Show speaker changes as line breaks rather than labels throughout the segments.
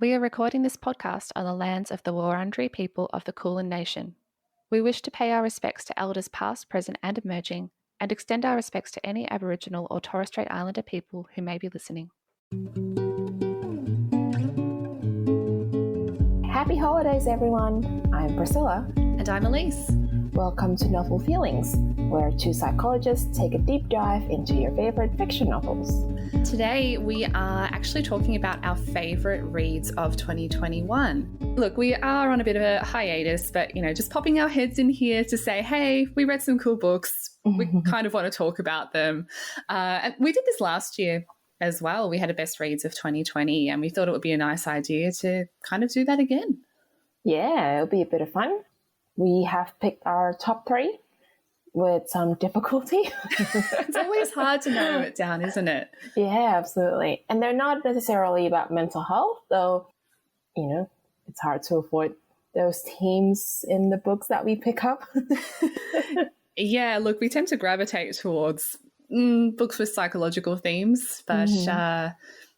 We are recording this podcast on the lands of the Wurundjeri people of the Kulin Nation. We wish to pay our respects to elders past, present and emerging, and extend our respects to any Aboriginal or Torres Strait Islander people who may be listening.
Happy holidays, everyone. I'm Priscilla.
And I'm Elise.
Welcome to Novel Feelings, where two psychologists take a deep dive into your favorite fiction novels.
Today, we are actually talking about our favourite reads of 2021. Look, we are on a bit of a hiatus, but, just popping our heads in here to say, hey, we read some cool books. We kind of want to talk about them. And we did this last year as well. We had a best reads of 2020, and we thought it would be a nice idea to kind of do that again.
Yeah, it'll be a bit of fun. We have picked our top 3 with some difficulty.
It's always hard to narrow it down, isn't it?
Yeah, absolutely. And they're not necessarily about mental health, though, it's hard to avoid those themes in the books that we pick up.
Yeah, look, we tend to gravitate towards books with psychological themes, but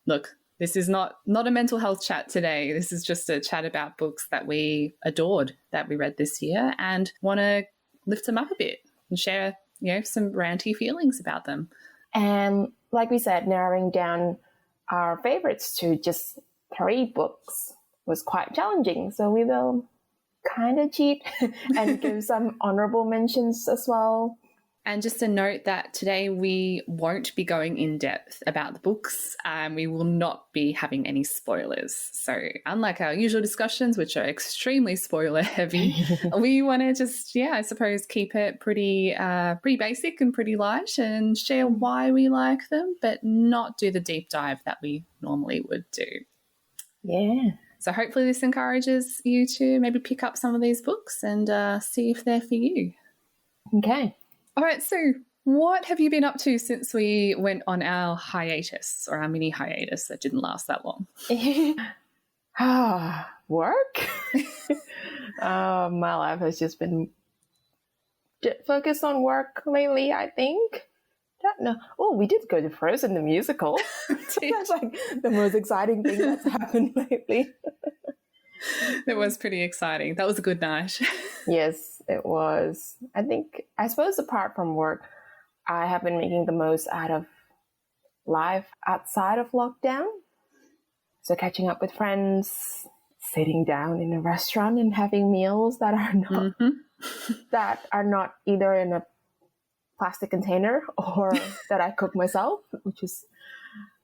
look, this is not a mental health chat today. This is just a chat about books that we adored, that we read this year, and want to lift them up a bit and share, some ranty feelings about them.
And like we said, narrowing down our favorites to just 3 books was quite challenging. So we will kind of cheat and give some honourable mentions as well.
And just a note that today we won't be going in depth about the books, and we will not be having any spoilers. So unlike our usual discussions, which are extremely spoiler heavy, we want to just, I suppose, keep it pretty basic and pretty light and share why we like them, but not do the deep dive that we normally would do.
Yeah.
So hopefully this encourages you to maybe pick up some of these books and see if they're for you.
Okay.
All right, so what have you been up to since we went on our hiatus, or our mini hiatus that didn't last that long?
Work? My life has just been focused on work lately, I think. We did go to Frozen the musical. That's like the most exciting thing that's happened lately.
It was pretty exciting. That was a good night.
Yes, it was. I suppose apart from work, I have been making the most out of life outside of lockdown. So catching up with friends, sitting down in a restaurant and having meals that are not either in a plastic container or that I cook myself, which is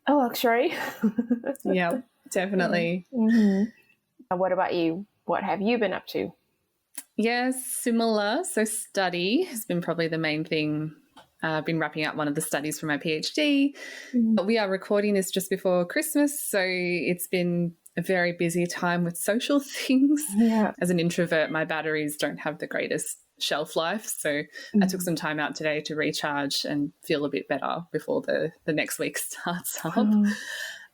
a luxury.
Yeah, definitely.
Mm-hmm. What about you? What have you been up to?
Yes, similar. So study has been probably the main thing. I've been wrapping up one of the studies for my PhD. But we are recording this just before Christmas, so it's been a very busy time with social things.
Yeah.
As an introvert, my batteries don't have the greatest shelf life, so I took some time out today to recharge and feel a bit better before the next week starts up.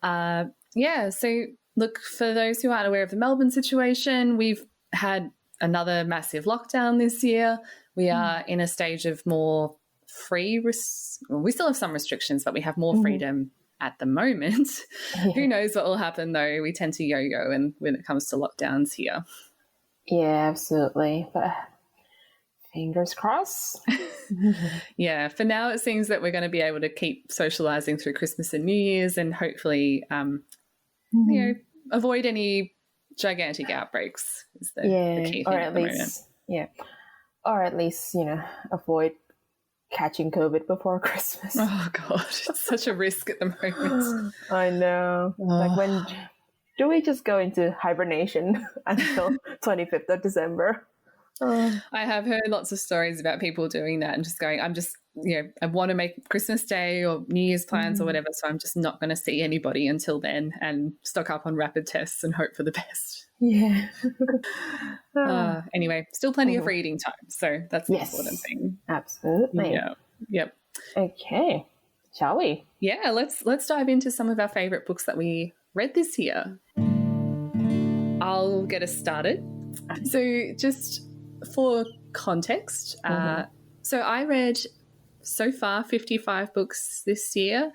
So look, for those who aren't aware of the Melbourne situation, we've had another massive lockdown this year. We are in a stage of more free, we still have some restrictions, but we have more freedom at the moment. Who knows what will happen though? We tend to yo-yo when it comes to lockdowns here.
Yeah, absolutely. But fingers crossed.
Yeah, for now it seems that we're going to be able to keep socialising through Christmas and New Year's, and hopefully, avoid any gigantic outbreaks is the key thing at the moment.
Yeah, or at least, avoid catching COVID before Christmas.
Oh, God, it's such a risk at the moment.
I know. Like, when do we just go into hibernation until 25th of December?
I have heard lots of stories about people doing that and just going, I want to make Christmas Day or New Year's plans or whatever, so I'm just not going to see anybody until then and stock up on rapid tests and hope for the best.
Yeah.
Anyway, still plenty of reading time, so that's the important thing.
Absolutely.
Yeah. Yep.
Okay. Shall we?
Yeah, let's dive into some of our favourite books that we read this year. I'll get us started. So just for context, so I read so far 55 books this year.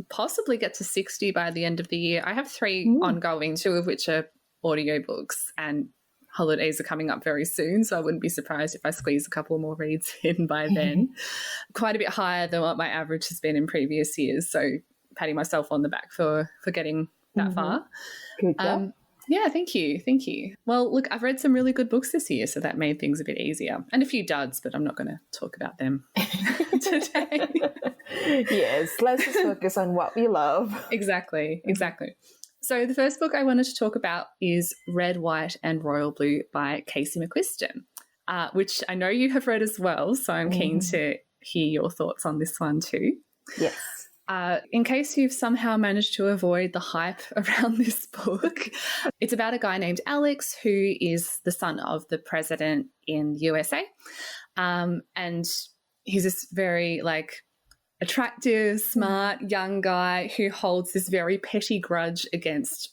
possibly get to 60 by the end of the year. I have 3 ongoing, 2 of which are audiobooks, and holidays are coming up very soon, so I wouldn't be surprised if I squeeze a couple more reads in by then. Quite a bit higher than what my average has been in previous years, so patting myself on the back for getting that far.
Good job.
Yeah, thank you. Thank you. Well, look, I've read some really good books this year, so that made things a bit easier. And a few duds, but I'm not going to talk about them today.
Yes, let's just focus on what we love.
Exactly. So the first book I wanted to talk about is Red, White and Royal Blue by Casey McQuiston, which I know you have read as well, so I'm keen to hear your thoughts on this one too.
Yes.
In case you've somehow managed to avoid the hype around this book, it's about a guy named Alex who is the son of the president in the USA. And he's this very attractive, smart, young guy who holds this very petty grudge against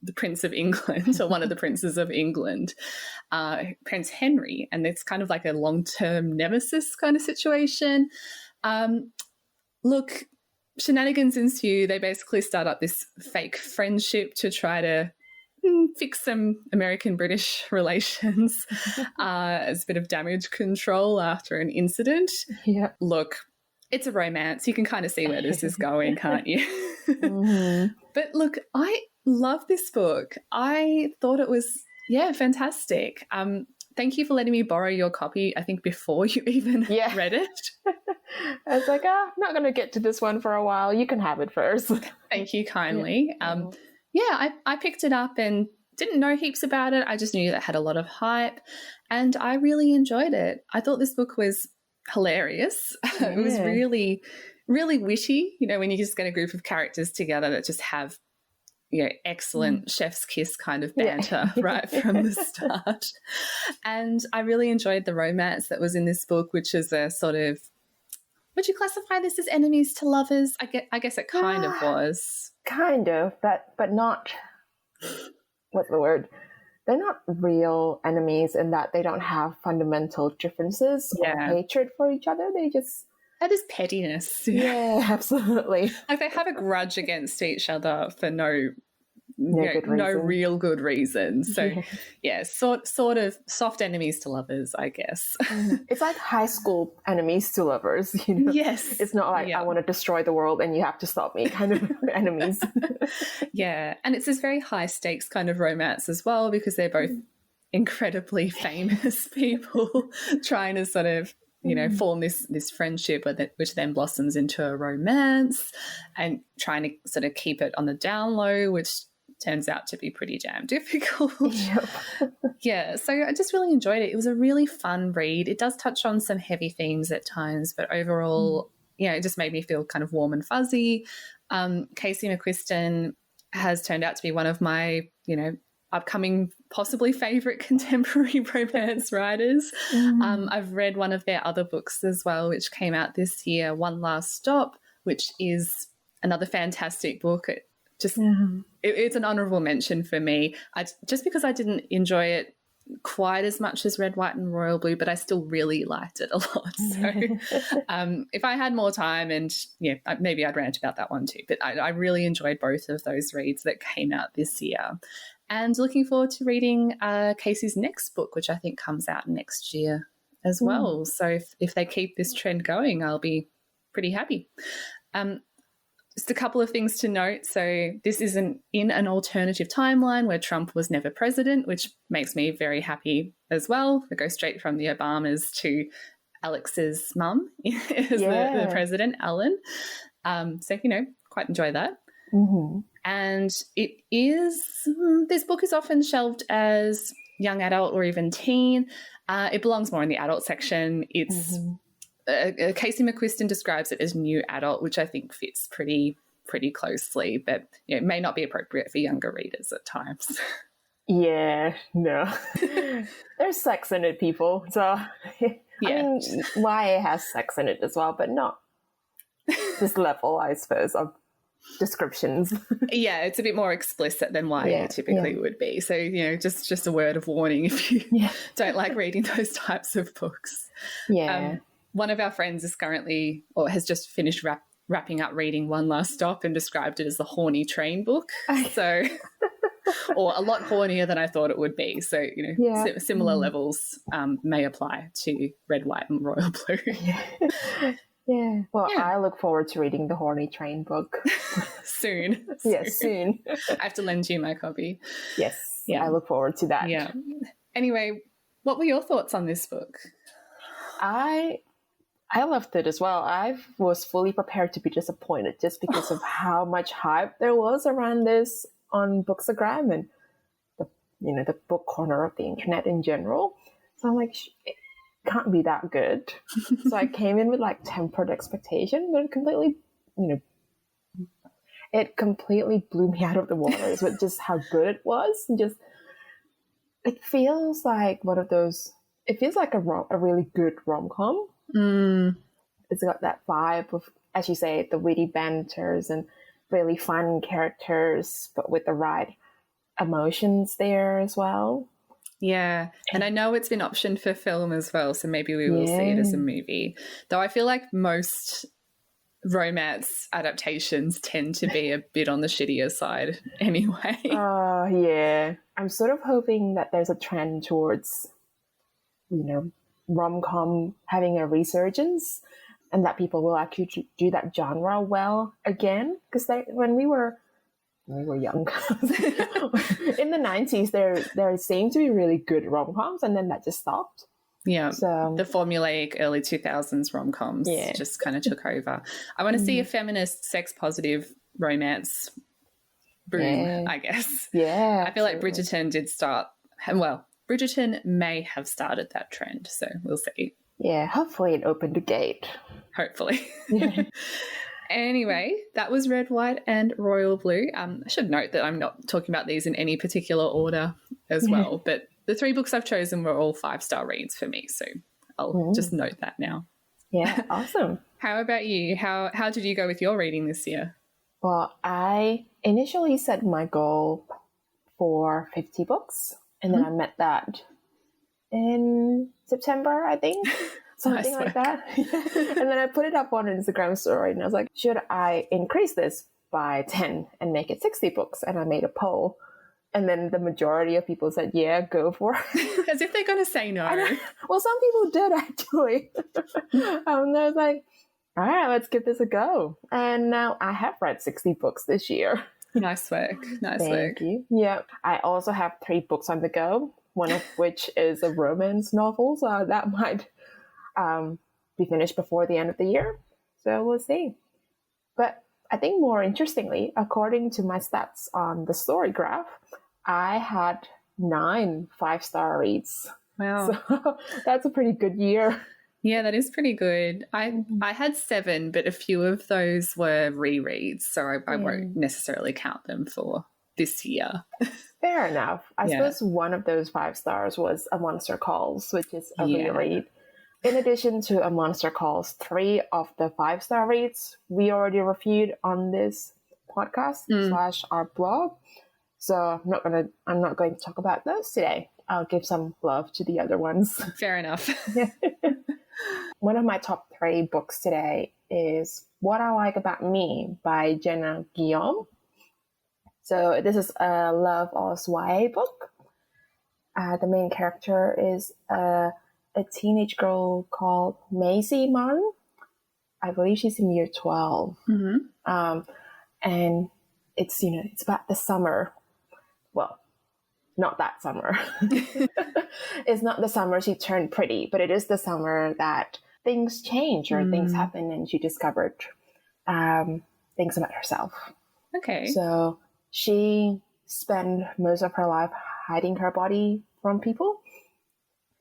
the Prince of England, or one of the princes of England, Prince Henry. And it's kind of like a long-term nemesis kind of situation. Look, shenanigans ensue. They basically start up this fake friendship to try to fix some American-British relations as a bit of damage control after an incident.
Yeah.
Look, it's a romance. You can kind of see where this is going, can't you? But look, I love this book. I thought it was, fantastic. Thank you for letting me borrow your copy, I think, before you even read it.
I was like, I'm not going to get to this one for a while. You can have it first.
Thank you kindly. I picked it up and didn't know heaps about it. I just knew that it had a lot of hype and I really enjoyed it. I thought this book was hilarious. It was really, really witty, when you just get a group of characters together that just have excellent chef's kiss kind of banter right from the start. And I really enjoyed the romance that was in this book, which is a sort of, would you classify this as enemies to lovers? I guess it kind of was.
Kind of, but not, what's the word? They're not real enemies in that they don't have fundamental differences or hatred for each other. They just...
That is pettiness.
Yeah, absolutely.
They have a grudge against each other for no real good reason. So, sort of soft enemies to lovers, I guess.
It's like high school enemies to lovers,
Yes.
It's not like I want to destroy the world and you have to stop me kind of enemies.
Yeah, and it's this very high stakes kind of romance as well because they're both incredibly famous people trying to sort of form this friendship which then blossoms into a romance and trying to sort of keep it on the down low, which turns out to be pretty damn difficult. Yep. So I just really enjoyed it. It was a really fun read. It does touch on some heavy themes at times, but overall, it just made me feel kind of warm and fuzzy. Casey McQuiston has turned out to be one of my, upcoming possibly favourite contemporary romance writers. I've read one of their other books as well, which came out this year, One Last Stop, which is another fantastic book. It's an honourable mention for me. Just because I didn't enjoy it quite as much as Red, White and Royal Blue, but I still really liked it a lot. So if I had more time and maybe I'd rant about that one too. But I really enjoyed both of those reads that came out this year. And looking forward to reading Casey's next book, which I think comes out next year as well. So if they keep this trend going, I'll be pretty happy. Just a couple of things to note. So this is in an alternative timeline where Trump was never president, which makes me very happy as well. It goes straight from the Obamas to Alex's mum as the president, Ellen. So, quite enjoy that. And this book is often shelved as young adult or even teen. It belongs more in the adult section. It's Casey McQuiston describes it as new adult, which I think fits pretty closely, but it may not be appropriate for younger readers at times.
Yeah, no. There's sex in it, people. So, I mean, YA has sex in it as well, but not this level, I suppose, of descriptions. Yeah,
it's a bit more explicit than YA typically would be. So, just a word of warning if you don't like reading those types of books.
Yeah.
One of our friends is currently, or has just finished wrapping up reading One Last Stop and described it as the horny train book. So, or a lot hornier than I thought it would be. So, similar levels may apply to Red, White and Royal Blue.
Yeah. Well, I look forward to reading the horny train book.
Soon.
Yes, soon.
I have to lend you my copy.
Yes. Yeah. I look forward to that.
Yeah. Anyway, what were your thoughts on this book?
I loved it as well. I was fully prepared to be disappointed just because of how much hype there was around this on Bookstagram and the book corner of the internet in general. So I'm like, it can't be that good. So I came in with like tempered expectation, but it completely blew me out of the waters with just how good it was. And just, it feels like one of those. It feels like a really good rom-com. It's got that vibe of, as you say, the witty banters and really fun characters, but with the right emotions there as well.
Yeah, and I know it's been optioned for film as well, so maybe we will see it as a movie. Though I feel like most romance adaptations tend to be a bit on the shittier side anyway.
Oh, yeah. I'm sort of hoping that there's a trend towards, rom-com having a resurgence and that people will actually do that genre well again. Because when we were young, in the 90s, there seemed to be really good rom-coms and then that just stopped.
Yeah,
so,
the formulaic early 2000s rom-coms just kind of took over. I want to see a feminist, sex-positive romance boom, I guess.
Yeah,
I feel like Bridgerton did start, well, Bridgerton may have started that trend, so we'll see.
Yeah, hopefully it opened the gate.
Hopefully. Anyway, that was Red, White and Royal Blue. I should note that I'm not talking about these in any particular order as well, but the 3 books I've chosen were all 5-star reads for me, so I'll just note that now.
Yeah, awesome.
How about you? How did you go with your reading this year?
Well, I initially set my goal for 50 books, and then I met that in September, I think. Something like that. And then I put it up on Instagram story and I was like, should I increase this by 10 and make it 60 books? And I made a poll. And then the majority of people said, yeah, go for it.
As if they're going to say no.
Well, some people did actually. I was like, all right, let's give this a go. And now I have read 60 books this year.
Nice work.
Thank you. Yeah. I also have 3 books on the go, one of which is a romance novel. So that might be finished before the end of the year. So we'll see. But I think more interestingly, according to my stats on the story graph, I had 9 5-star reads.
Wow.
So that's a pretty good year.
Yeah, that is pretty good. I had 7, but a few of those were rereads, so I won't necessarily count them for this year.
Fair enough. I suppose one of those 5 stars was A Monster Calls, which is a reread. In addition to A Monster Calls, 3 of the 5-star reads we already reviewed on this podcast / our blog. So I'm not going to talk about those today. I'll give some love to the other ones.
Fair enough.
One of my top 3 books today is What I Like About Me by Jenna Guillaume. So this is a love or YA book. The main character is a teenage girl called Maisie Martin. I believe she's in year 12. And it's, it's about the summer. Well, not that summer. It's not the summer she turned pretty, but it is the summer that things change or things happen and she discovered things about herself.
Okay.
So she spent most of her life hiding her body from people.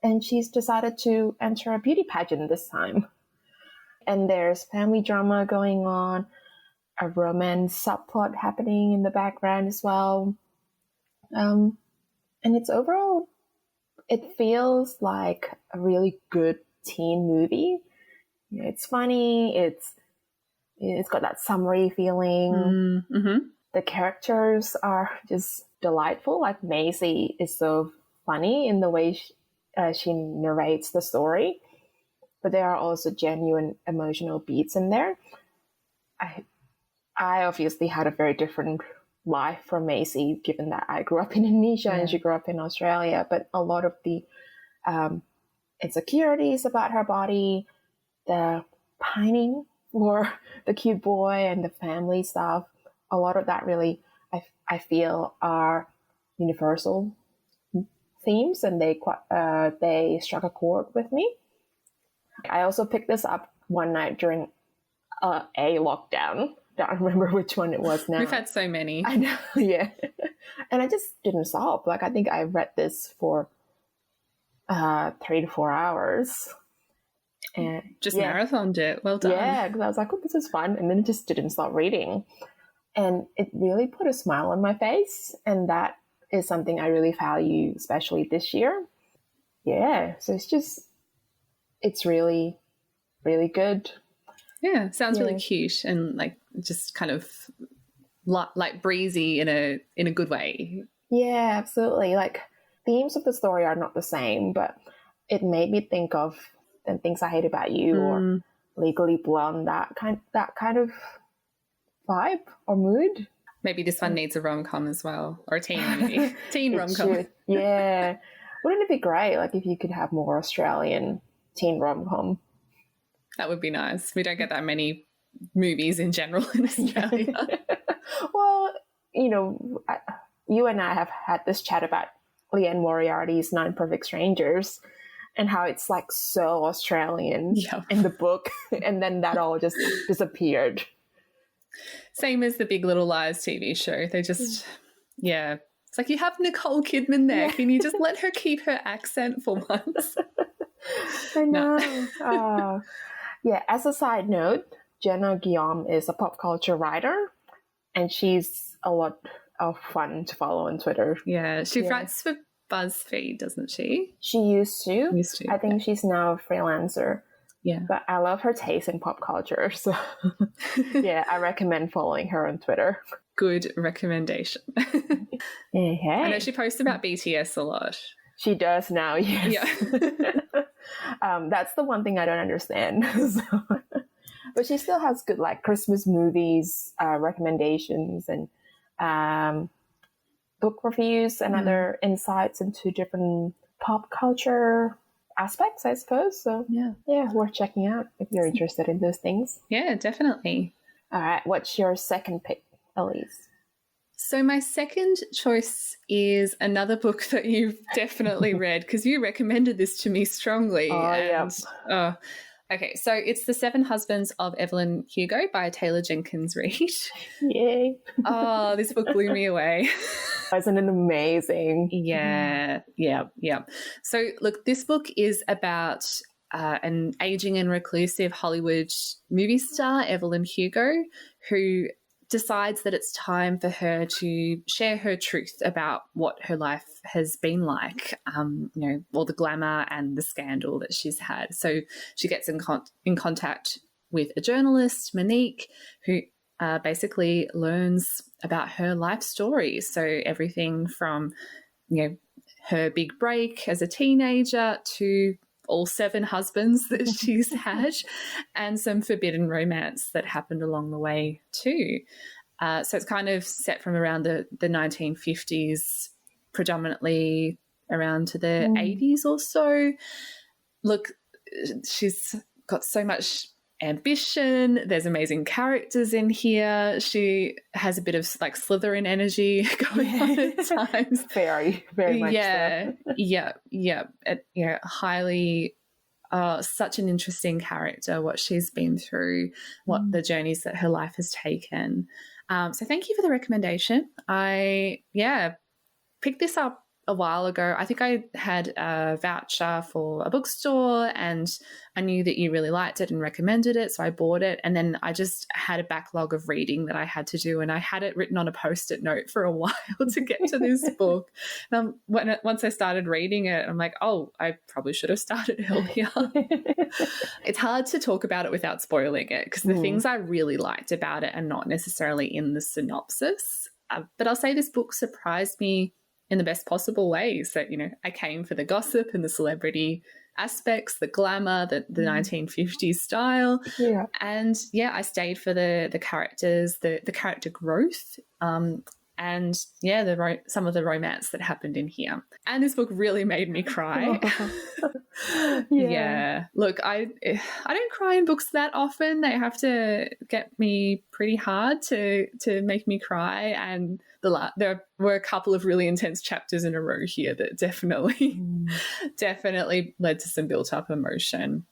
And she's decided to enter a beauty pageant this time. And there's family drama going on, a romance subplot happening in the background as well. And it's overall, it feels like a really good teen movie. It's funny, it's got that summery feeling. The characters are just delightful. Like Maisie is so funny in the way she narrates the story, but there are also genuine emotional beats in there. I obviously had a very different life from Maisie, given that I grew up in Indonesia and she grew up in Australia. But a lot of the insecurities about her body, the pining for the cute boy and the family stuff, a lot of that really, I feel, are universal themes, and they struck a chord with me. I also picked this up one night during a lockdown. Don't remember which one it was now.
We've had so many.
I know, yeah. And I just didn't stop. Like, I think I read this for 3 to 4 hours. And
just marathoned it. Well done.
Yeah, because I was like, oh, this is fun. And then it just didn't stop reading. And it really put a smile on my face. And that is something I really value, especially this year. Yeah, so it's really, really good.
Yeah, sounds really cute and like just kind of like breezy in a good way.
Yeah, absolutely. Like, themes of the story are not the same, but it made me think of the Things I Hate About You or Legally Blonde, that kind of vibe or mood.
Maybe this one needs a rom-com as well, or a teen movie. Teen rom-com.
Yeah. Wouldn't it be great, like, if you could have more Australian teen rom-com?
That would be nice. We don't get that many movies in general in Australia.
Well, you and I have had this chat about Leanne Moriarty's Nine Perfect Strangers and how it's like so Australian in the book, and then that all just disappeared.
Same as the Big Little Lies TV show. They just, it's like, you have Nicole Kidman there. Can you just let her keep her accent for once?
I know. Yeah, as a side note, Jenna Guillaume is a pop culture writer, and she's a lot of fun to follow on Twitter.
Yeah, she writes for BuzzFeed, doesn't she?
She used to. I think she's now a freelancer.
Yeah.
But I love her taste in pop culture. So, yeah, I recommend following her on Twitter.
Good recommendation.
Hey.
I know she posts about BTS a lot.
She does now, yes.
Yeah.
That's the one thing I don't understand. But she still has good, like, Christmas movies, recommendations, and book reviews and other insights into different pop culture aspects, I suppose. So yeah, worth checking out if you're interested in those things.
Yeah, definitely.
All right, what's your second pick, Elise?
So my second choice is another book that you've definitely read, because you recommended this to me strongly. Okay, so it's The Seven Husbands of Evelyn Hugo by Taylor Jenkins Reid.
Yay.
Oh, this book blew me away.
Isn't it amazing?
Yeah. So, look, this book is about an aging and reclusive Hollywood movie star, Evelyn Hugo, who decides that it's time for her to share her truth about what her life has been like, all the glamour and the scandal that she's had. So she gets in contact with a journalist, Monique, who basically learns about her life story. So everything from, her big break as a teenager to all 7 husbands that she's had, and some forbidden romance that happened along the way too. So it's kind of set from around the 1950s, predominantly around to the 80s or so. Look, she's got so much ambition. There's amazing characters in here. She has a bit of like Slytherin energy going on at times.
Very, very much so.
Yeah. Highly, such an interesting character, what she's been through, what the journeys that her life has taken. So thank you for the recommendation. I picked this up a while ago. I think I had a voucher for a bookstore and I knew that you really liked it and recommended it, so I bought it, and then I just had a backlog of reading that I had to do, and I had it written on a Post-it note for a while to get to this book. And once I started reading it, I'm like, oh, I probably should have started earlier. It's hard to talk about it without spoiling it, because the things I really liked about it are not necessarily in the synopsis. But I'll say this book surprised me in the best possible way. So, I came for the gossip and the celebrity aspects, the glamour, the 1950s style.
Yeah.
And yeah, I stayed for the characters, the character growth, and yeah, some of the romance that happened in here. And this book really made me cry. Yeah. Look, I don't cry in books that often. They have to get me pretty hard to make me cry. And there were a couple of really intense chapters in a row here that definitely led to some built up emotion.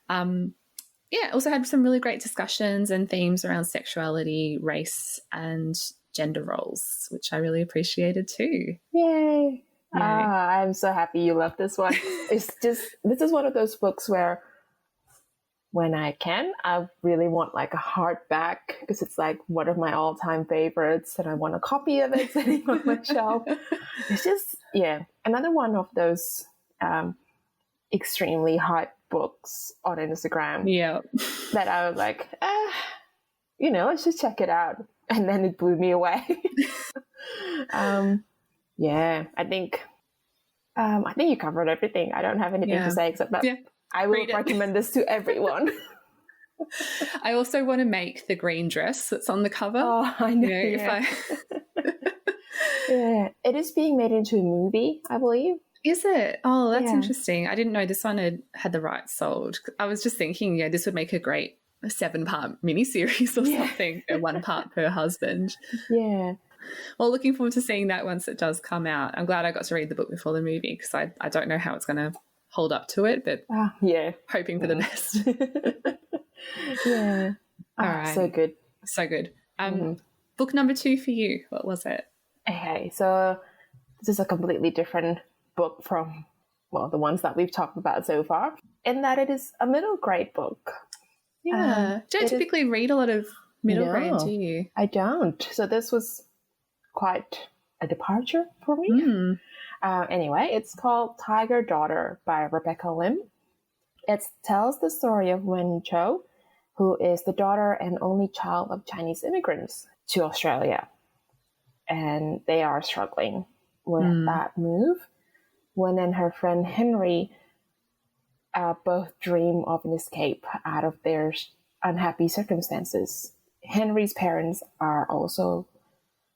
Yeah, also had some really great discussions and themes around sexuality, race, and gender roles, which I really appreciated too.
Yay. I'm so happy you loved this one. This is one of those books where when I can, I really want like a hardback because it's like one of my all-time favorites and I want a copy of it sitting on my shelf. It's just, yeah, another one of those extremely hype books on Instagram.
Yeah.
That I was like, let's just check it out. And then it blew me away. Yeah, I think you covered everything. I don't have anything to say except that I will recommend this to everyone.
I also want to make the green dress that's on the cover.
Oh, I know. Yeah, it is being made into a movie, I believe.
Is it? Oh, that's interesting. I didn't know this one had the rights sold. I was just thinking, this would make a great 7-part miniseries or something, 1 part per husband.
Yeah.
Well, looking forward to seeing that once it does come out. I'm glad I got to read the book before the movie because I don't know how it's going to hold up to it, but hoping for the best.
Yeah.
All right.
So good.
So good. Book number 2 for you. What was it?
Okay, so this is a completely different book from, the ones that we've talked about so far, in that it is a middle grade book.
Yeah. Don't typically read a lot of middle grade, do you?
I don't. So this was quite a departure for me. Anyway, it's called Tiger Daughter by Rebecca Lim. It tells the story of Wen Cho, who is the daughter and only child of Chinese immigrants to Australia. And they are struggling with that move. Wen and her friend Henry both dream of an escape out of their unhappy circumstances. Henry's parents are also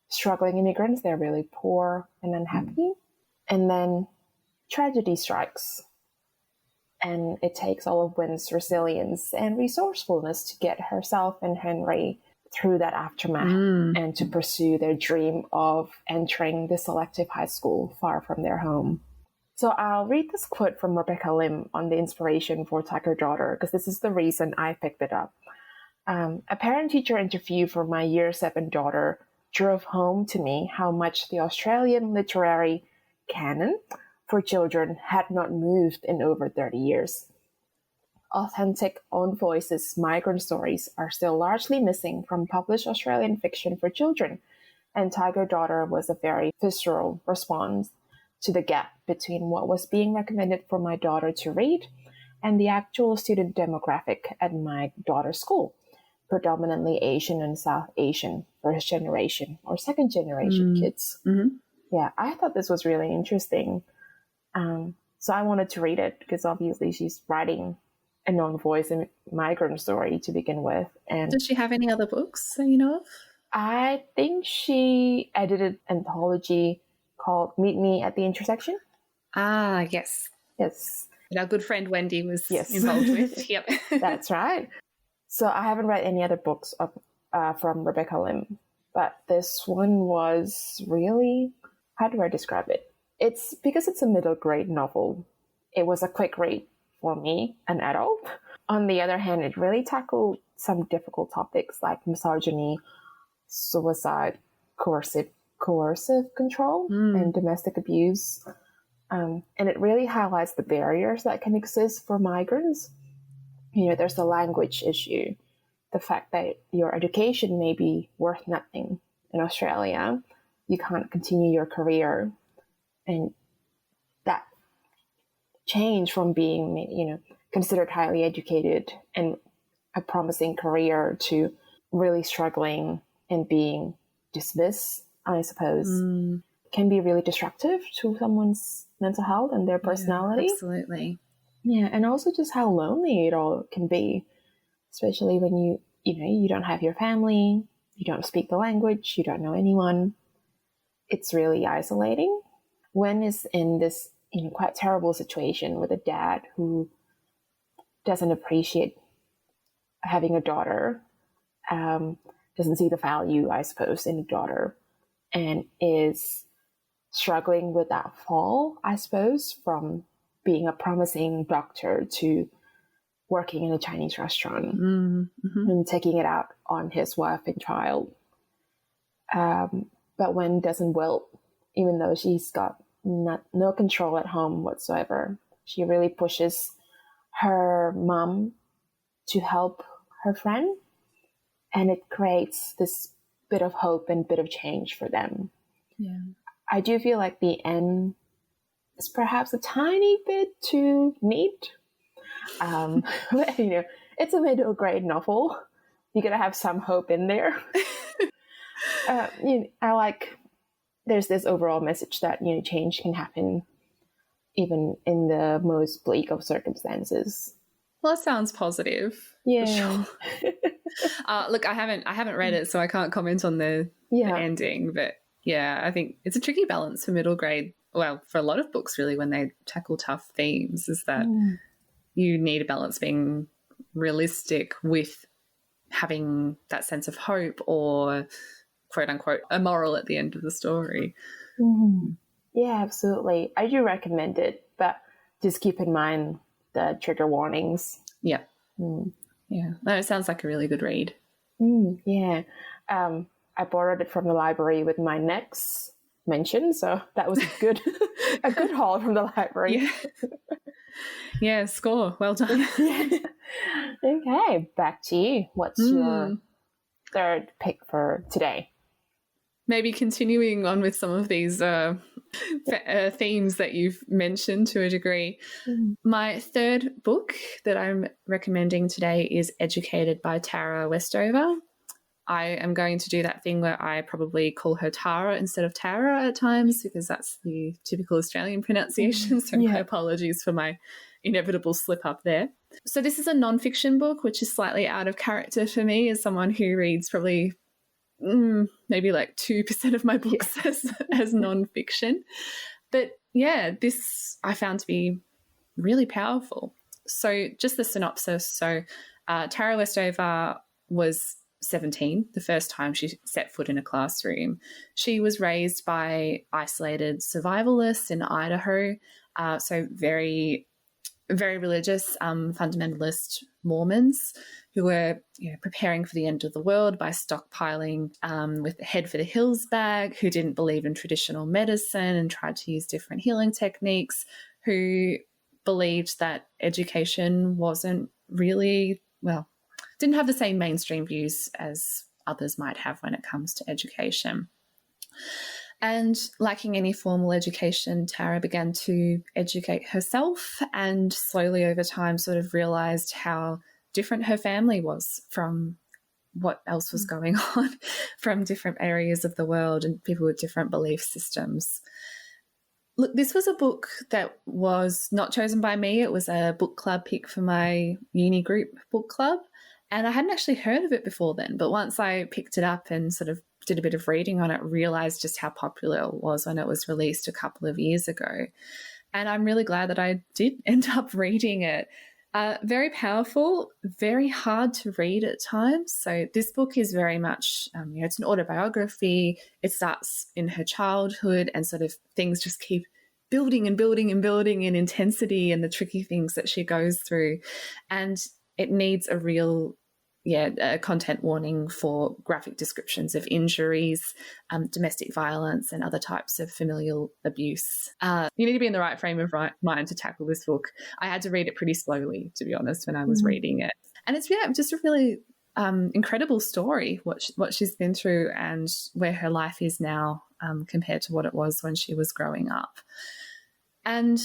struggling immigrants. They're really poor and unhappy. And then tragedy strikes. And it takes all of Wen's resilience and resourcefulness to get herself and Henry through that aftermath and to pursue their dream of entering the selective high school far from their home. So I'll read this quote from Rebecca Lim on the inspiration for Tiger Daughter, because this is the reason I picked it up. A parent-teacher interview for my Year 7 daughter drove home to me how much the Australian literary canon for children had not moved in over 30 years. Authentic, own voices migrant stories are still largely missing from published Australian fiction for children, and Tiger Daughter was a very visceral response to the gap between what was being recommended for my daughter to read and the actual student demographic at my daughter's school, predominantly Asian and South Asian first generation or second generation kids. Yeah, I thought this was really interesting. So I wanted to read it because obviously she's writing a non-voice and migrant story to begin with. And
does she have any other books that you know of?
I think she edited an anthology called Meet Me at the Intersection.
Ah, yes.
Yes.
That our good friend Wendy was involved with. Yep.
That's right. So I haven't read any other books from Rebecca Lim, but this one was really, how do I describe it? It's because it's a middle grade novel. It was a quick read for me, an adult. On the other hand, it really tackled some difficult topics like misogyny, suicide, coercive control, and domestic abuse. And it really highlights the barriers that can exist for migrants. There's the language issue, the fact that your education may be worth nothing in Australia. You can't continue your career. And that change from being, considered highly educated and a promising career to really struggling and being dismissed, I suppose, can be really destructive to someone's mental health and their personality.
Yeah, absolutely.
Yeah, and also just how lonely it all can be, especially when you don't have your family, you don't speak the language, you don't know anyone. It's really isolating. Wen is in this quite terrible situation with a dad who doesn't appreciate having a daughter, doesn't see the value, I suppose, in a daughter, and is struggling with that fall, I suppose, from being a promising doctor to working in a Chinese restaurant and taking it out on his wife and child. But Wen doesn't wilt, even though she's got no control at home whatsoever. She really pushes her mom to help her friend, and it creates this bit of hope and bit of change for them.
Yeah.
I do feel like the end is perhaps a tiny bit too neat. But, it's a middle grade novel. You gotta have some hope in there. I like. There's this overall message that change can happen even in the most bleak of circumstances.
Well, that sounds positive.
Yeah.
For sure. Look, I haven't read it, so I can't comment on the ending. But yeah, I think it's a tricky balance for middle grade. Well, for a lot of books, really, when they tackle tough themes, is that you need a balance being realistic with having that sense of hope or, quote unquote, a moral at the end of the story.
Yeah, absolutely. I do recommend it, but just keep in mind the trigger warnings.
Yeah. Yeah. No, it sounds like a really good read.
Yeah. I borrowed it from the library with my next mention, so that was a good haul from the library.
Yeah. Yeah, score. Well done.
Okay, back to you. What's your third pick for today?
Maybe continuing on with some of these themes that you've mentioned to a degree. My third book that I'm recommending today is Educated by Tara Westover. I am going to do that thing where I probably call her Tara instead of Tara at times, because that's the typical Australian pronunciation. So my apologies for my inevitable slip up there. So this is a nonfiction book, which is slightly out of character for me as someone who reads probably maybe like 2% of my books as nonfiction. But yeah, this I found to be really powerful. So just the synopsis. So Tara Westover was 17 the first time she set foot in a classroom. She was raised by isolated survivalists in Idaho, so very, very religious, fundamentalist Mormons who were preparing for the end of the world by stockpiling with the head for the hills bag, who didn't believe in traditional medicine and tried to use different healing techniques, who believed that education wasn't really, didn't have the same mainstream views as others might have when it comes to education. And lacking any formal education, Tara began to educate herself and slowly over time sort of realised how different her family was from what else was going on from different areas of the world and people with different belief systems. Look, this was a book that was not chosen by me. It was a book club pick for my uni group book club. And I hadn't actually heard of it before then. But once I picked it up and sort of did a bit of reading on it, realised just how popular it was when it was released a couple of years ago. And I'm really glad that I did end up reading it. Very powerful, very hard to read at times. So this book is very much, it's an autobiography. It starts in her childhood and sort of things just keep building and building and building in intensity and the tricky things that she goes through. And it needs a real, a content warning for graphic descriptions of injuries, domestic violence and other types of familial abuse. You need to be in the right frame of mind to tackle this book. I had to read it pretty slowly, to be honest, when I was reading it. And it's just a really incredible story, what she's been through and where her life is now compared to what it was when she was growing up. And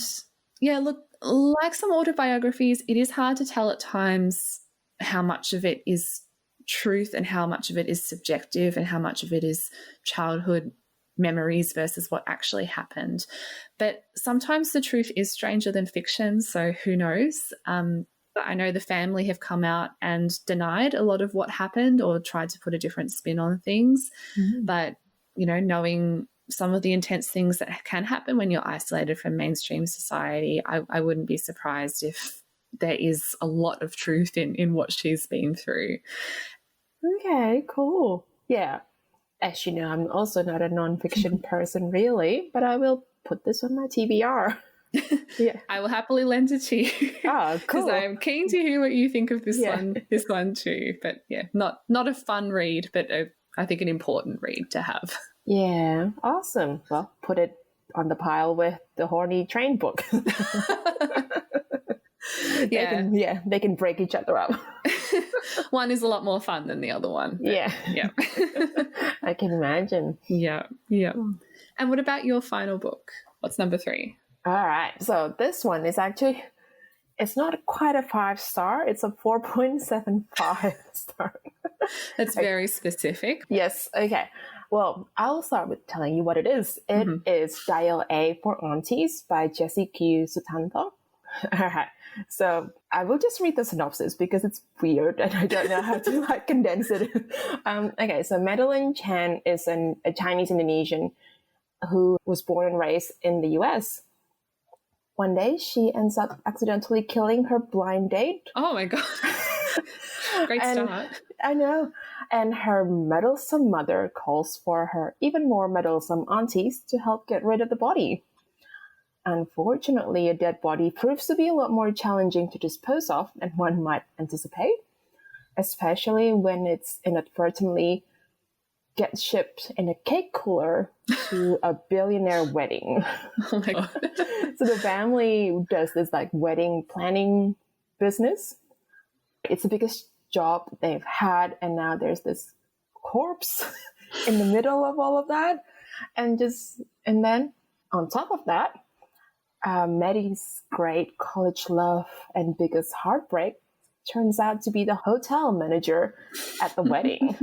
look, like some autobiographies, it is hard to tell at times how much of it is truth and how much of it is subjective and how much of it is childhood memories versus what actually happened. But sometimes the truth is stranger than fiction, so who knows? But I know the family have come out and denied a lot of what happened or tried to put a different spin on things. But, you know, knowing some of the intense things that can happen when you're isolated from mainstream society, I wouldn't be surprised if there is a lot of truth in what she's been through.
Okay, cool. Yeah. As you know, I'm also not a nonfiction person really, but I will put this on my TBR. Yeah.
I will happily lend it to you.
Oh, cool.
Because I'm keen to hear what you think of this one too. But yeah, not a fun read, but I think an important read to have.
Yeah, awesome. Well, put it on the pile with the horny train book. They can break each other up.
One is a lot more fun than the other one.
Yeah. I can imagine.
Yeah. And what about your final book? What's number 3?
All right. So this one is actually, it's not quite a 5-star. It's a 4.75 star.
That's very specific.
Yes. Okay. Well, I'll start with telling you what it is. It is Dial A for Aunties by Jessie Q. Sutanto. All right. So I will just read the synopsis because it's weird and I don't know how to condense it. Okay, so Madeline Chan is a Chinese Indonesian who was born and raised in the US. One day, she ends up accidentally killing her blind date.
Oh my God. Great start.
I know. And her meddlesome mother calls for her even more meddlesome aunties to help get rid of the body. Unfortunately, a dead body proves to be a lot more challenging to dispose of than one might anticipate, especially when it's inadvertently gets shipped in a cake cooler to a billionaire wedding.
Oh my God.
So the family does this wedding planning business. It's the biggest job they've had, and now there's this corpse in the middle of all of that. And then on top of that, Maddie's great college love and biggest heartbreak turns out to be the hotel manager at the wedding.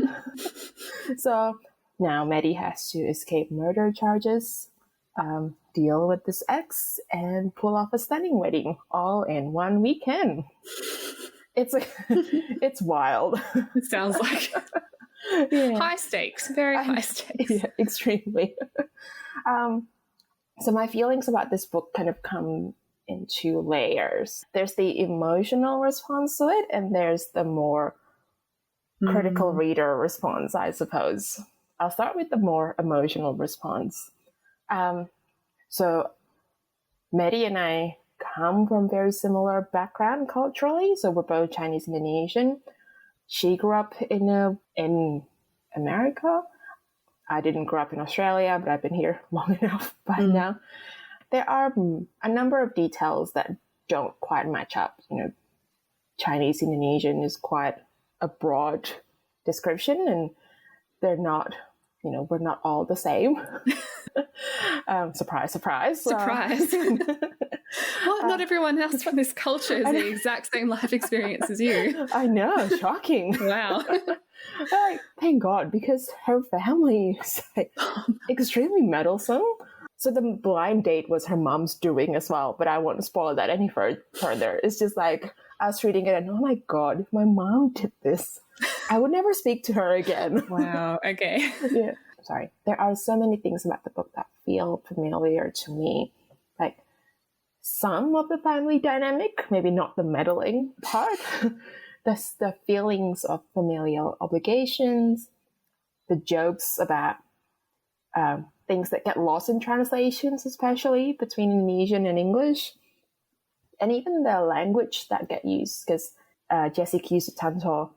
So now Maddie has to escape murder charges, deal with this ex, and pull off a stunning wedding all in one weekend. It's wild.
It sounds like high stakes, very high stakes.
Yeah, extremely. So my feelings about this book kind of come in 2 layers. There's the emotional response to it, and there's the more critical reader response, I suppose. I'll start with the more emotional response. So Maddie and I come from very similar background culturally. So we're both Chinese Indonesian. She grew up in America. I didn't grow up in Australia, but I've been here long enough by now. There are a number of details that don't quite match up. Chinese Indonesian is quite a broad description, and they're not, we're not all the same. Surprise, surprise.
Surprise. Well, not everyone else from this culture has the exact same life experience as you.
I know, shocking.
Wow.
Thank God, because her family is extremely meddlesome. So the blind date was her mom's doing as well, but I won't spoil that any further. It's just I was reading it and, oh my God, if my mom did this, I would never speak to her again.
Wow, okay.
Yeah. Sorry. There are so many things about the book that feel familiar to me. Some of the family dynamic, maybe not the meddling part, the feelings of familial obligations, the jokes about things that get lost in translations, especially between Indonesian and English, and even the language that get used, because Jessie Q. Sutanto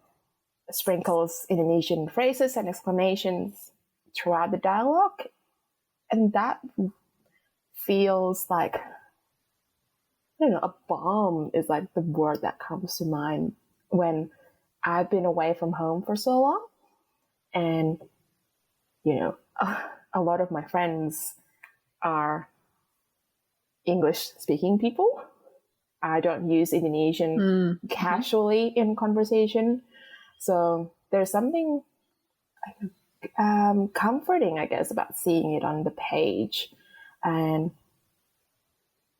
sprinkles Indonesian phrases and exclamations throughout the dialogue, and that feels like, I don't know, a balm is the word that comes to mind when I've been away from home for so long, and a lot of my friends are English-speaking people. I don't use Indonesian casually in conversation. So there's something comforting, I guess, about seeing it on the page. And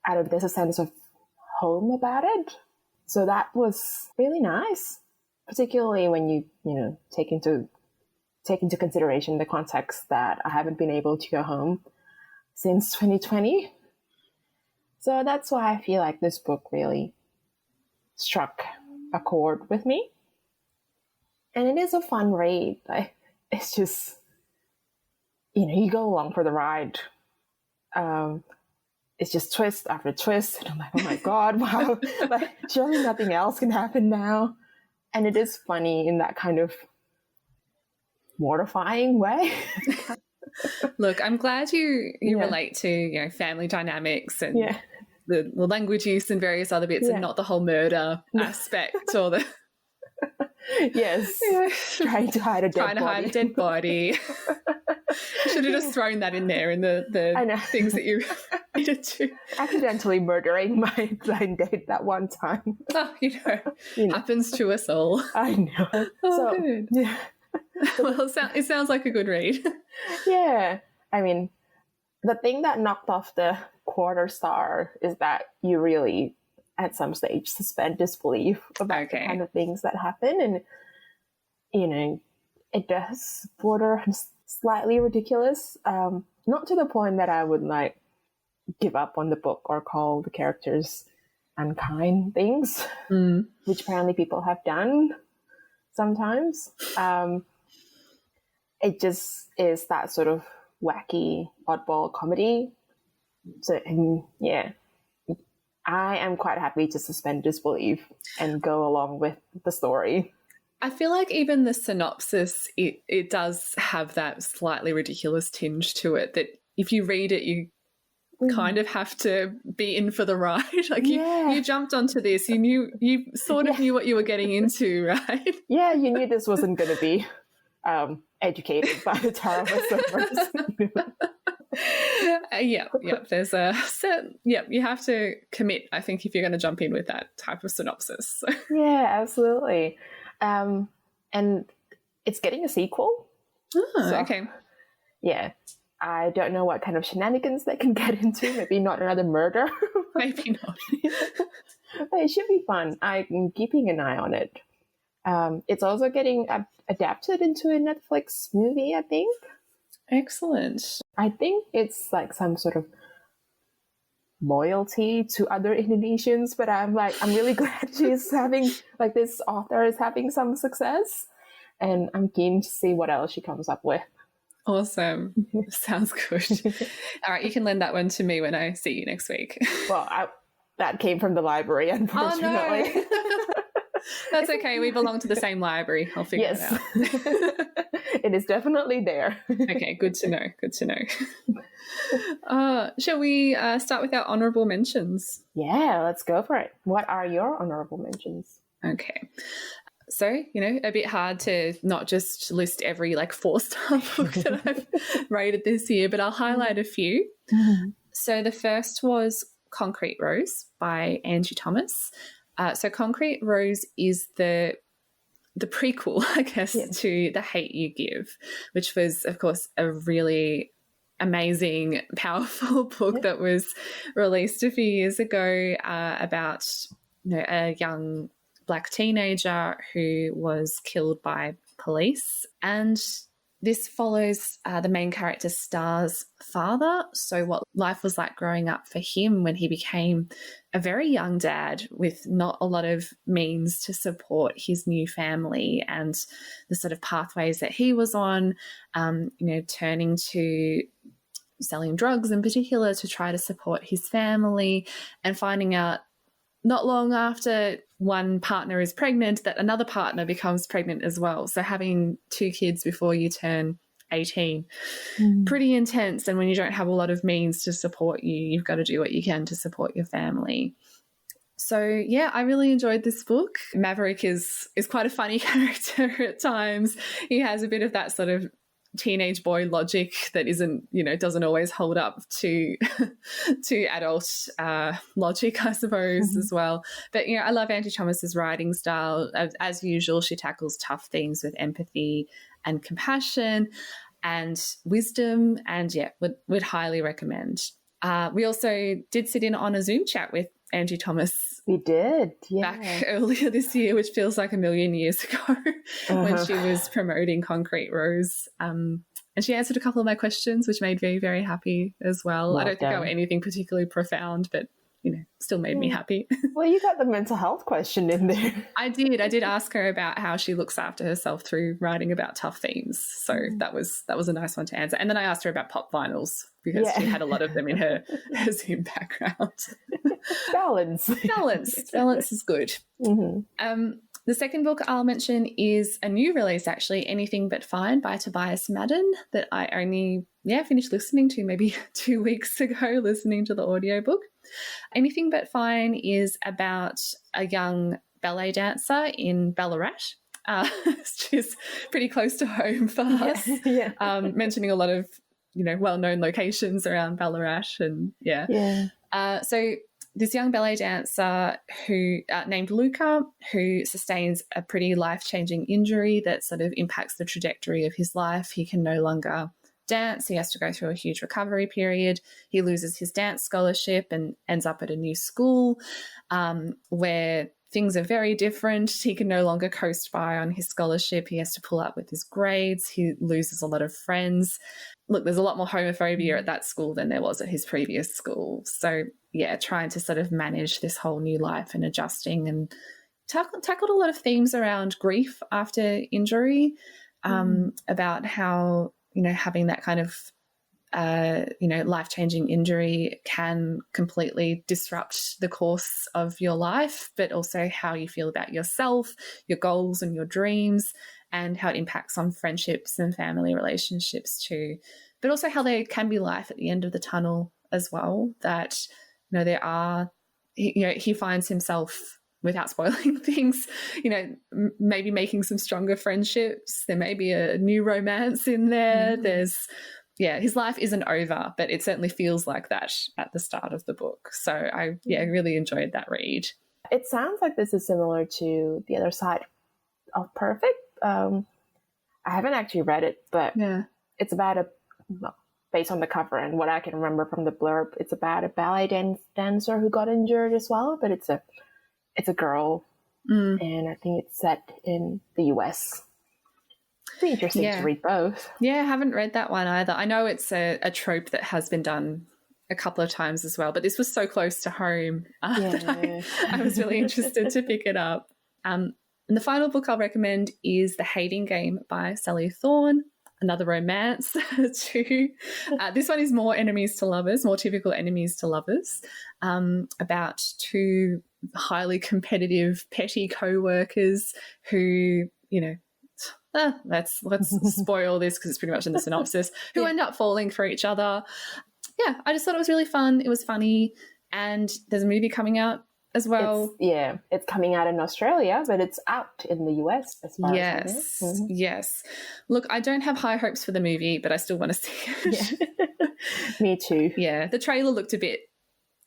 I don't know, there's a sense of home about it. So that was really nice, particularly when you take into consideration the context that I haven't been able to go home since 2020. So that's why I feel like this book really struck a chord with me. And it is a fun read. It's just, you go along for the ride. It's just twist after twist. And I'm like, oh my God, wow. Like, surely nothing else can happen now. And it is funny in that kind of mortifying way.
Look, I'm glad you relate to, family dynamics and the language use and various other bits and not the whole murder aspect or the...
Yes. Trying to hide a dead body.
Should have just thrown that in there in the things that you needed to.
Accidentally murdering my blind date that one time.
Oh, happens to us all.
I know.
Oh, good.
Yeah.
Well, it sounds like a good read.
Yeah. I mean, the thing that knocked off the quarter star is that you really, at some stage, suspend disbelief about the kind of things that happen. And, it does border on slightly ridiculous. Not to the point that I would, give up on the book or call the characters unkind things, which apparently people have done sometimes. It just is that sort of wacky, oddball comedy. So, I am quite happy to suspend disbelief and go along with the story.
I feel like even the synopsis, it does have that slightly ridiculous tinge to it, that if you read it, you kind of have to be in for the ride. You jumped onto this, you sort of knew what you were getting into, right?
Yeah, you knew this wasn't going to be educated by the Tarot Whistleblowers.
There's a certain, you have to commit, I think, if you're going to jump in with that type of synopsis.
Yeah, absolutely. And it's getting a sequel.
Okay.
Yeah. I don't know what kind of shenanigans they can get into. Maybe not another murder.
Maybe not.
But it should be fun. I'm keeping an eye on it. It's also getting adapted into a Netflix movie, I think.
Excellent.
I think it's some sort of loyalty to other Indonesians, but I'm really glad she's having, this author is having some success, and I'm keen to see what else she comes up with.
Awesome. Sounds good. All right, you can lend that one to me when I see you next week.
Well, that came from the library, unfortunately.
Oh, no. That's okay. We belong to the same library. I'll figure it out.
It is definitely there.
Okay, good to know. Good to know. Shall we start with our honourable mentions?
Yeah, let's go for it. What are your honourable mentions?
Okay. So, a bit hard to not just list every 4-star book that I've rated this year, but I'll highlight a few. Mm-hmm. So the first was Concrete Rose by Angie Thomas. So Concrete Rose is the prequel, I guess, to The Hate U Give, which was, of course, a really amazing, powerful book that was released a few years ago about a young Black teenager who was killed by police. And this follows the main character Star's father, so what life was like growing up for him when he became a very young dad with not a lot of means to support his new family, and the sort of pathways that he was on, turning to selling drugs in particular to try to support his family, and finding out not long after one partner is pregnant that another partner becomes pregnant as well. So having 2 kids before you turn 18, pretty intense. And when you don't have a lot of means to support you, you've got to do what you can to support your family. So, yeah, I really enjoyed this book. Maverick is quite a funny character at times. He has a bit of that sort of teenage boy logic that isn't, doesn't always hold up to adult logic, I suppose, as well. But, I love Angie Thomas's writing style. As usual, she tackles tough themes with empathy and compassion and wisdom. And yeah, would highly recommend. We also did sit in on a Zoom chat with Angie Thomas.
We did,
Back earlier this year, which feels like a million years ago, when she was promoting Concrete Rose. And she answered a couple of my questions, which made me very happy as well. I don't think they were anything particularly profound, but, still made me happy.
Well, you got the mental health question in there.
I did ask her about how she looks after herself through writing about tough themes. So that was a nice one to answer. And then I asked her about pop vinyls, because she had a lot of them in her Zoom background.
Balance
is good. The second book I'll mention is a new release, actually, Anything But Fine by Tobias Madden, that I only finished listening to maybe 2 weeks ago, listening to the audiobook. Anything But Fine is about a young ballet dancer in Ballarat. Which is pretty close to home for us. Mentioning a lot of well-known locations around Ballarat, and so this young ballet dancer who named Luca, who sustains a pretty life-changing injury that sort of impacts the trajectory of his life. He can no longer dance. He has to go through a huge recovery period. He loses his dance scholarship and ends up at a new school where things are very different. He can no longer coast by on his scholarship. He has to pull up with his grades. He loses a lot of friends. Look, there's a lot more homophobia at that school than there was at his previous school. So, trying to sort of manage this whole new life and adjusting, and tackled a lot of themes around grief after injury, about how, having that kind of life-changing injury can completely disrupt the course of your life, but also how you feel about yourself, your goals and your dreams, and how it impacts on friendships and family relationships too. But also how there can be life at the end of the tunnel as well, that, there are, he finds himself, without spoiling things, maybe making some stronger friendships. There may be a new romance in there. His life isn't over, but it certainly feels like that at the start of the book. So I really enjoyed that read.
It sounds like this is similar to The Other Side of Perfect. I haven't actually read it, but it's about based on the cover and what I can remember from the blurb, it's about a ballet dancer who got injured as well, but it's a girl, and I think it's set in the US. It's interesting to read both. Yeah,
I haven't read that one either. I know it's a trope that has been done a couple of times as well, but this was so close to home that I was really interested to pick it up. And the final book I'll recommend is The Hating Game by Sally Thorne, another romance too. This one is more enemies to lovers, more typical enemies to lovers, about two highly competitive, petty co-workers who, let's spoil this because it's pretty much in the synopsis, who end up falling for each other. I just thought it was really fun. It was funny, and there's a movie coming out as well.
It's coming out in Australia, but it's out in the US as far as I know.
Yes. Look, I don't have high hopes for the movie, but I still want to see it.
Me too.
The trailer looked a bit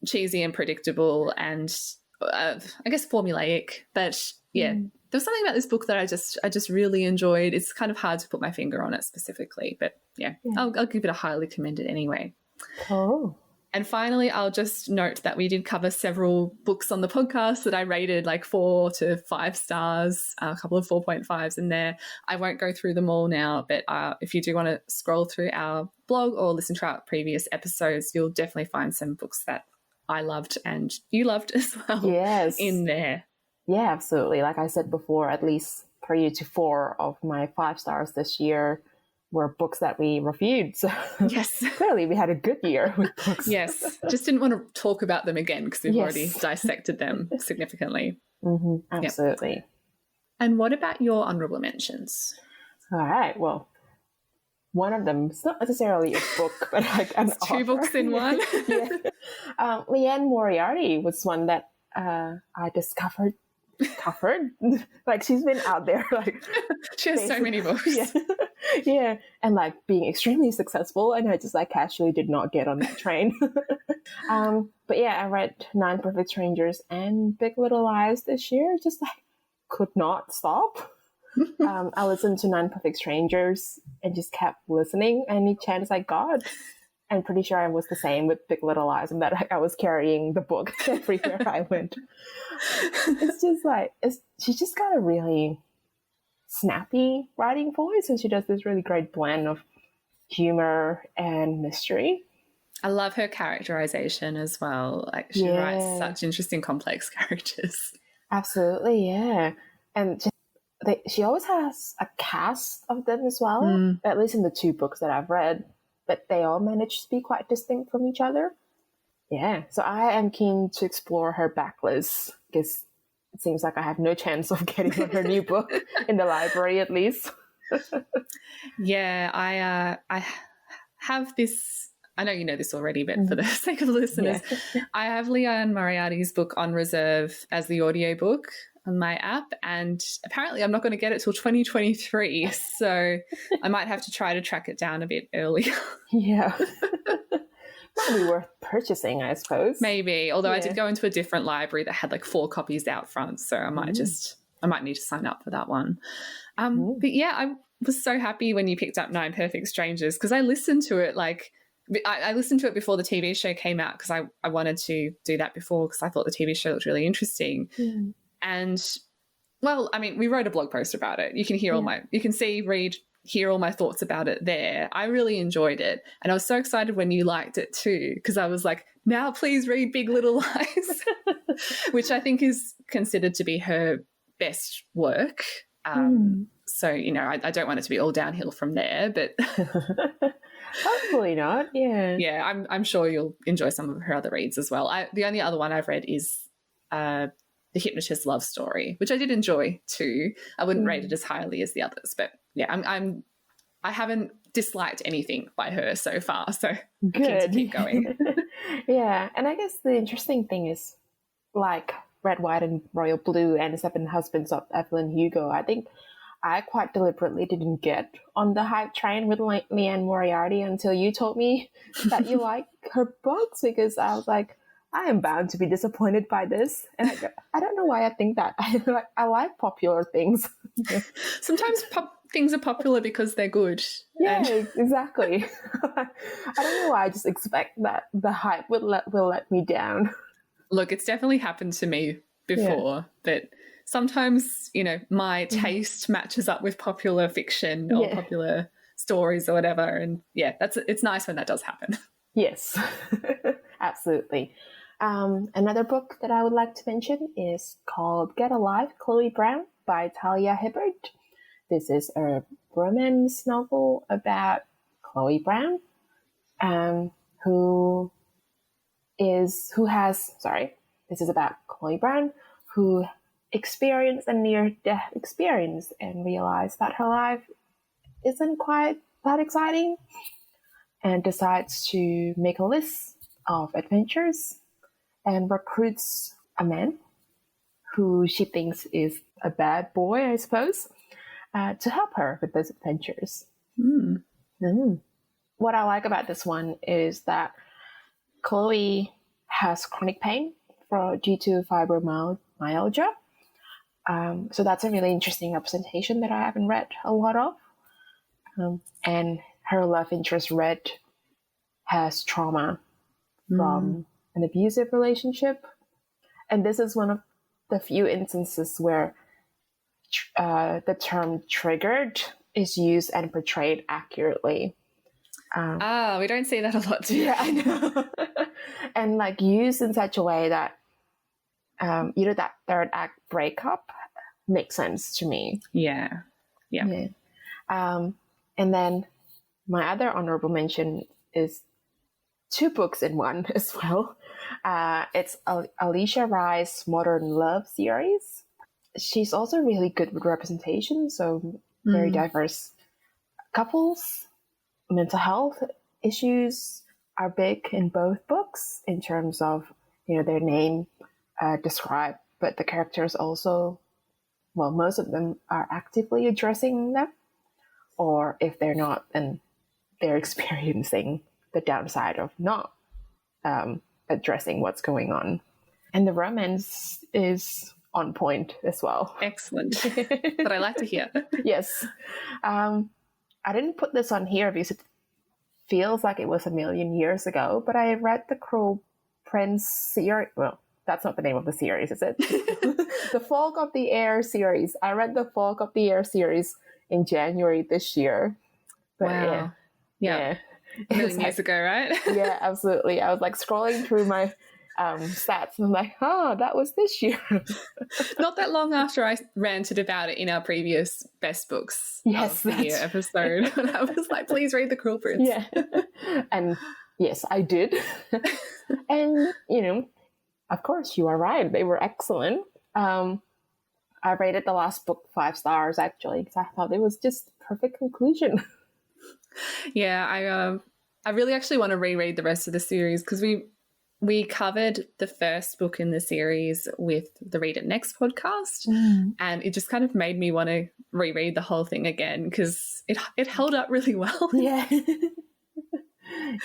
cheesy and predictable, and I guess formulaic, but there was something about this book that I just really enjoyed. It's kind of hard to put my finger on it specifically, but I'll give it a highly commended anyway.
Cool.
And finally, I'll just note that we did cover several books on the podcast that I rated like 4 to 5 stars, a couple of 4.5s in there. I won't go through them all now, but if you do want to scroll through our blog or listen to our previous episodes, you'll definitely find some books that I loved and you loved as well in there.
Yeah, absolutely. Like I said before, at least 3 to 4 of my 5 stars this year were books that we reviewed. So clearly we had a good year with books.
Yes, just didn't want to talk about them again because we've already dissected them significantly.
Absolutely. Yep.
And what about your honourable mentions?
All right, well, one of them is not necessarily a book, but like an
it's 2 books in one.
Leanne Moriarty was one that I discovered. Like she's been out there, like
she has so many books.
And like being extremely successful, and I just like casually did not get on that train. But I read 9 Perfect Strangers and Big Little Lies this year. Just like could not stop. I listened to Non-Perfect Strangers and just kept listening any chance I got. I'm pretty sure I was the same with Big Little Lies, and that I was carrying the book everywhere I went. It's just like, she's just got a really snappy writing voice, and she does this really great blend of humor and mystery.
I love her characterization as well. Like, she writes such interesting, complex characters.
Absolutely, yeah. And she always has a cast of them as well, at least in the 2 books that I've read. But they all manage to be quite distinct from each other. Yeah, so I am keen to explore her backlist because it seems like I have no chance of getting her new book in the library, at least.
Yeah, I have this. I know you know this already, but for the sake of listeners, I have Leanne Moriarty's book On Reserve as the audiobook on my app, and apparently I'm not going to get it till 2023, so I might have to try to track it down a bit earlier.
Yeah. Might be worth purchasing, I suppose.
Maybe, although I did go into a different library that had like 4 copies out front, so I might need to sign up for that one. But yeah, I was so happy when you picked up Nine Perfect Strangers, because I listened to it I listened to it before the TV show came out, because I wanted to do that before, because I thought the TV show looked really interesting. And, well, I mean, we wrote a blog post about it. You can hear hear all my thoughts about it there. I really enjoyed it. And I was so excited when you liked it too, because I was like, now please read Big Little Lies, which I think is considered to be her best work. So, you know, I don't want it to be all downhill from there, but
hopefully not. Yeah.
Yeah, I'm sure you'll enjoy some of her other reads as well. The only other one I've read is The Hypnotist Love Story, which I did enjoy too. I wouldn't rate it as highly as the others, but yeah, I haven't disliked anything by her so far, so good to keep going.
Yeah, and I guess the interesting thing is, like Red, White, and Royal Blue and The Seven Husbands of Evelyn Hugo, I think I quite deliberately didn't get on the hype train with Leanne Moriarty until you told me that you like her books, because I was like, I am bound to be disappointed by this. And I don't know why I think that. I like popular things.
Sometimes things are popular because they're good.
Yeah, exactly. I don't know why I just expect that the hype will let me down.
Look, it's definitely happened to me before, but sometimes, you know, my taste matches up with popular fiction or popular stories or whatever. And yeah, it's nice when that does happen.
Yes, absolutely. Another book that I would like to mention is called Get Alive, Chloe Brown by Talia Hibbert. This is a romance novel about Chloe Brown, this is about Chloe Brown, who experienced a near-death experience and realized that her life isn't quite that exciting, and decides to make a list of adventures and recruits a man who she thinks is a bad boy, I suppose, to help her with those adventures. What I like about this one is that Chloe has chronic pain due to fibromyalgia. So that's a really interesting representation that I haven't read a lot of. And her love interest, Red, has trauma from an abusive relationship. And this is one of the few instances where the term triggered is used and portrayed accurately.
We don't see that a lot too.
Yeah, I know. And like used in such a way that that third act breakup makes sense to me.
Yeah.
And then my other honorable mention is 2 books in one as well. It's Alicia Rye's Modern Love series. She's also really good with representation, so very diverse couples. Mental health issues are big in both books in terms of, their name described, but the characters also, most of them are actively addressing them, or if they're not, then they're experiencing the downside of not addressing what's going on. And the romance is on point as well.
Excellent. But I like to hear.
Yes. I didn't put this on here because it feels like it was a million years ago, but I read the Cruel Prince series. Well, that's not the name of the series, is it? The Fog of the Air series. I read the Fog of the Air series in January this year. But
wow. Yeah. A million years ago, right?
Yeah, absolutely. I was like scrolling through my stats and I'm like, that was this year.
Not that long after I ranted about it in our previous Best Books of the Year episode. And I was like, please read The Cruel Prince.
Yeah. And yes, I did. And, of course, you are right. They were excellent. I rated the last book 5 stars, actually, because I thought it was just perfect conclusion.
Yeah, I really actually want to reread the rest of the series because we covered the first book in the series with the Read It Next podcast, and it just kind of made me want to reread the whole thing again because it held up really well.
Yeah.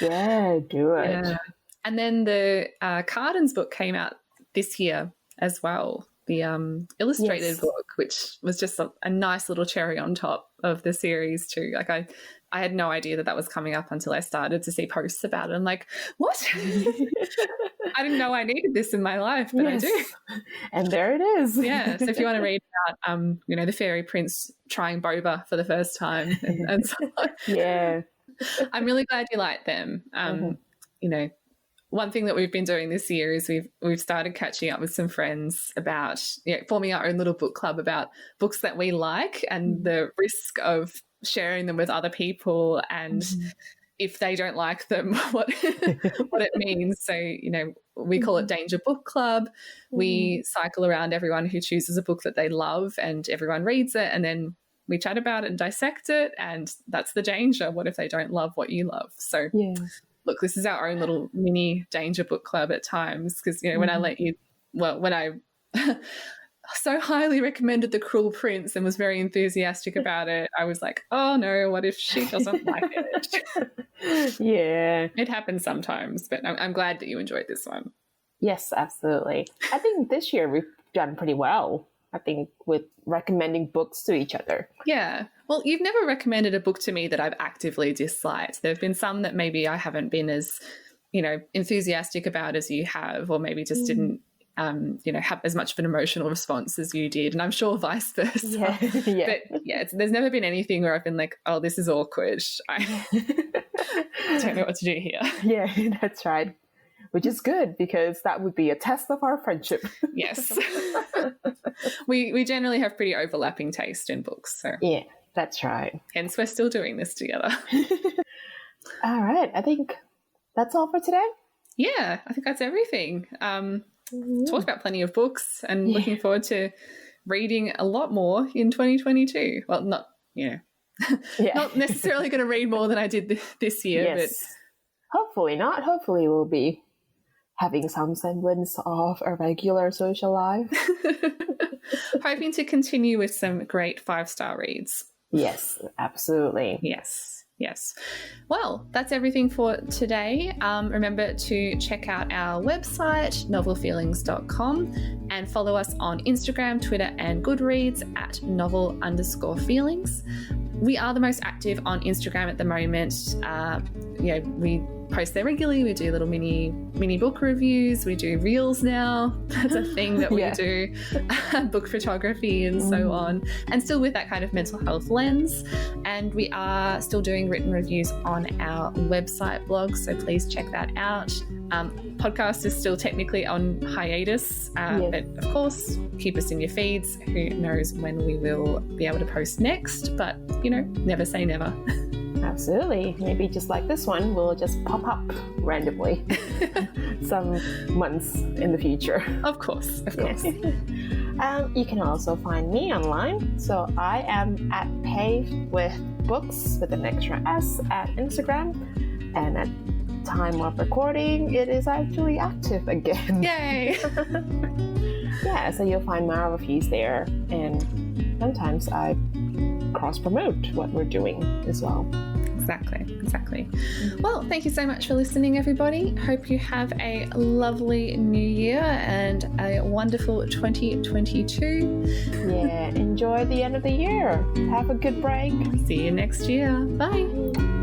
Yeah, do it.
Yeah. And then the Cardin's book came out this year as well, the illustrated book, which was just a nice little cherry on top of the series too. Like I had no idea that was coming up until I started to see posts about it. I'm like, what? I didn't know I needed this in my life, but I do.
And there it is.
Yeah. So if you want to read about, the fairy prince trying boba for the first time and so on.
Yeah.
I'm really glad you like them. One thing that we've been doing this year is we've started catching up with some friends about forming our own little book club about books that we like and the risk of sharing them with other people and if they don't like them, what it means. So, we call it Danger Book Club. We cycle around everyone who chooses a book that they love and everyone reads it and then we chat about it and dissect it, and that's the danger. What if they don't love what you love? So look, this is our own little mini Danger Book Club at times because, when I so highly recommended The Cruel Prince and was very enthusiastic about it, I was like, oh no, what if she doesn't like it?
Yeah.
It happens sometimes, but I'm glad that you enjoyed this one.
Yes, absolutely. I think this year we've done pretty well, with recommending books to each other. Yeah.
Well, you've never recommended a book to me that I've actively disliked. There have been some that maybe I haven't been as, enthusiastic about as you have, or maybe just didn't, have as much of an emotional response as you did. And I'm sure vice versa.
Yeah.
But there's never been anything where I've been like, oh, this is awkward. I don't know what to do here.
Yeah, that's right. Which is good because that would be a test of our friendship.
Yes. We generally have pretty overlapping taste in books. So
yeah, that's right.
Hence we're still doing this together.
All right. I think that's all for today.
Yeah, I think that's everything. Talked about plenty of books and looking forward to reading a lot more in 2022. Well, not not necessarily going to read more than I did this year, but
hopefully not. Hopefully we'll be having some semblance of a regular social life.
Hoping to continue with some great 5-star reads.
Yes, absolutely.
Yes. Well, that's everything for today. Remember to check out our website, novelfeelings.com, and follow us on Instagram, Twitter, and Goodreads at novel_feelings. We are the most active on Instagram at the moment. We post there regularly. We do little mini book reviews. We do reels now. That's a thing that we do. Book photography and so on. And still with that kind of mental health lens. And we are still doing written reviews on our website blog. So please check that out. Podcast is still technically on hiatus. But of course, keep us in your feeds. Who knows when we will be able to post next. But, never say never.
Absolutely. Maybe just like this one, we'll just pop up randomly some months in the future.
Of course.
You can also find me online. So I am at Pave with Books with an extra S at Instagram. And at time of recording, it is actually active again.
Yay!
So you'll find my reviews there. And sometimes I cross-promote what we're doing as well.
Exactly. Well, thank you so much for listening, everybody. Hope you have a lovely new year and a wonderful 2022.
Yeah, enjoy the end of the year. Have a good break.
See you next year. Bye.